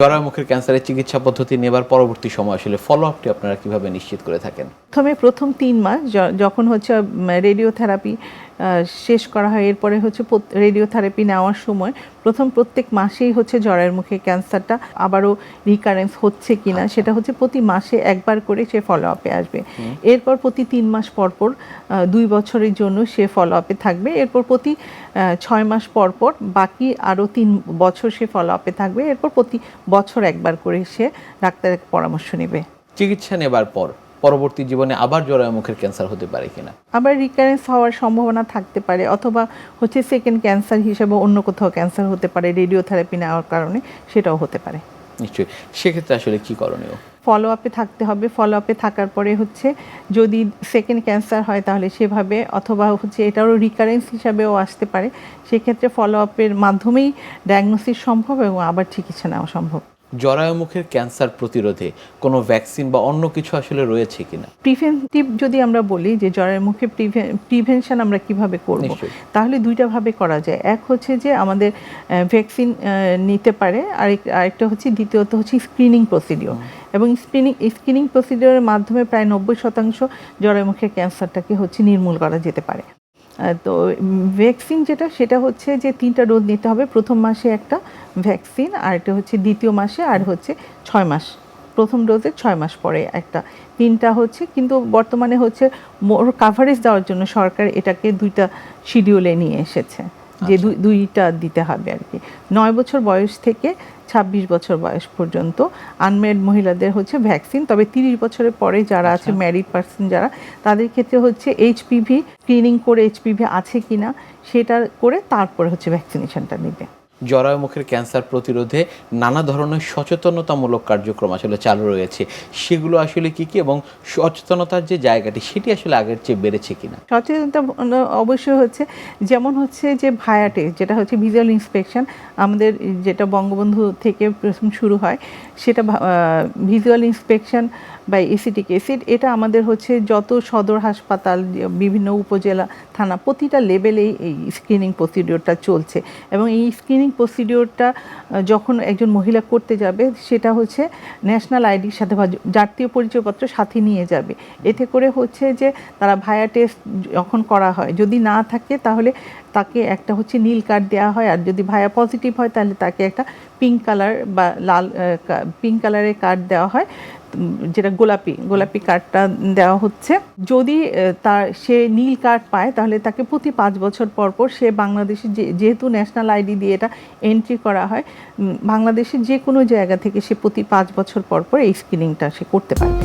জরায়ুমুখের ক্যান্সারের চিকিৎসা পদ্ধতি নেবার পরবর্তী সময় আসলে ফলো আপটি আপনারা কিভাবে নিশ্চিত করে থাকেন? প্রথম 3 মাস যখন হচ্ছে রেডিওথেরাপি শেষ করা হয়, এরপরে হচ্ছে রেডিওথেরাপি নেওয়ার সময় প্রত্যেক মাসেই হচ্ছে জরায়ুর মুখে ক্যান্সারটা আবারও রিকারেন্স হচ্ছে কিনা সেটা হচ্ছে প্রতি মাসে একবার করে সে ফলো আপে আসবে। এরপর প্রতি 3 মাস পর 2 বছরের জন্য সে ফলো আপে থাকবে। এরপর প্রতি 6 মাস পর বাকি আরও 3 বছর সে ফলো আপে থাকবে। এরপর প্রতি বছর একবার করে সে ডাক্তারের পরামর্শ নেবে। চিকিৎসা নেবার পর পরবর্তী জীবনে আবার জরায়ুমুখের ক্যান্সার হতে পারে কিনা? আবার রিকারেন্স হওয়ার সম্ভাবনা থাকতে পারে, অথবা হচ্ছে সেকেন্ড ক্যান্সার হিসেবে অন্য কোথাও ক্যান্সার হতে পারে, রেডিওথেরাপি নেওয়ার কারণে সেটাও হতে পারে। নিশ্চয়ই। সেক্ষেত্রে আসলে কি করণীয়? ফলো আপে থাকতে হবে। ফলো আপে থাকার পরে হচ্ছে যদি সেকেন্ড ক্যান্সার হয় তাহলে সেভাবে, অথবা হচ্ছে এটারও রিকারেন্স হিসাবেও আসতে পারে, সেক্ষেত্রে ফলো আপের মাধ্যমেই ডায়াগনোসিস সম্ভব এবং আবার চিকিৎসা নেওয়া সম্ভব। জরায়ুমুখের ক্যান্সার প্রতিরোধে কোনো ভ্যাকসিন বা অন্য কিছু আসলে রয়েছে কিনা? প্রিভেন্টিভ যদি আমরা বলি যে জ্বরের মুখে প্রিভেনশন আমরা কিভাবে করব, তাহলে দুইটা ভাবে করা যায়। এক হচ্ছে যে আমাদের ভ্যাকসিন নিতে পারে, আরেকটা হচ্ছে দ্বিতীয়ত হচ্ছে স্ক্রিনিং প্রসিডিওর, এবং স্ক্রিনিং প্রসিডিওরের মাধ্যমে প্রায় 90% জ্বরের মুখের ক্যান্সারটাকে হচ্ছে নির্মূল করা যেতে পারে। তো ভ্যাকসিন সেটা হচ্ছে যে 3টা ডোজ নিতে হবে। প্রথম মাসে একটা ভ্যাকসিন, আর এটা হচ্ছে দ্বিতীয় মাসে, আর হচ্ছে 6 মাস, প্রথম ডোজে 6 মাস পরে একটা, 3টা হচ্ছে। কিন্তু বর্তমানে হচ্ছে মোর কাভারেজ দেওয়ার জন্য সরকার এটাকে 2টা শিডিউলে নিয়ে এসেছে, যে দুইটা দিতে হবে আর কি। 9 বছর বয়স থেকে 26 বছর বয়স পর্যন্ত আনম্যারিড মহিলাদের হচ্ছে ভ্যাকসিন। তবে 30 বছরের পরে যারা আছে, ম্যারিড পার্সন যারা, তাদের ক্ষেত্রে হচ্ছে এইচপিভি স্ক্রিনিং করে এইচপিভি আছে কিনা সেটা করে তারপরে হচ্ছে ভ্যাকসিনেশনটা নেবে। জরায়ুমুখের ক্যান্সার প্রতিরোধে নানা ধরনের সচেতনতামূলক কার্যক্রম আসলে চালু রয়েছে, সেগুলো আসলে কি কি, এবং সচেতনতার যে জায়গাটি সেটি আসলে আগের চেয়ে বেড়েছে কিনা? সচেতনতা অবশ্যই হচ্ছে, যেমন হচ্ছে যে ভায়াটে, যেটা হচ্ছে ভিজুয়াল ইন্সপেকশন, আমাদের যেটা বঙ্গবন্ধু থেকে প্রথম শুরু হয়, সেটা ভিজুয়াল ইন্সপেকশন বা এসিটিক অ্যাসিড, এটা আমাদের হচ্ছে যত সদর হাসপাতাল, বিভিন্ন উপজেলা, থানা, প্রতিটা লেভেলেই এই স্ক্রিনিং প্রসিডিওরটা চলছে। এবং এই স্ক্রিনিং প্রসিডিওরটা যখন একজন মহিলা করতে যাবে, সেটা হচ্ছে ন্যাশনাল আইডির সাথে বা জাতীয় পরিচয়পত্র সাথে নিয়ে যাবে। এতে করে হচ্ছে যে তারা ভায়া টেস্ট যখন করা হয়, যদি না থাকে তাহলে তাকে একটা হচ্ছে নীল কার্ড দেওয়া হয়, আর যদি ভায়া পজিটিভ হয় তাহলে তাকে একটা পিঙ্ক কালার বা পিঙ্ক কালারের কার্ড দেওয়া হয়, যেটা গোলাপি কার্ডটা দেওয়া হচ্ছে। যদি সে নীল কার্ড পায় তাহলে তাকে প্রতি 5 বছর পর সে বাংলাদেশে, যেহেতু ন্যাশনাল আইডি দিয়ে এটা এন্ট্রি করা হয়, বাংলাদেশের যে কোনো জায়গা থেকে সে প্রতি 5 বছর পর এই স্ক্রিনিংটা সে করতে পারবে।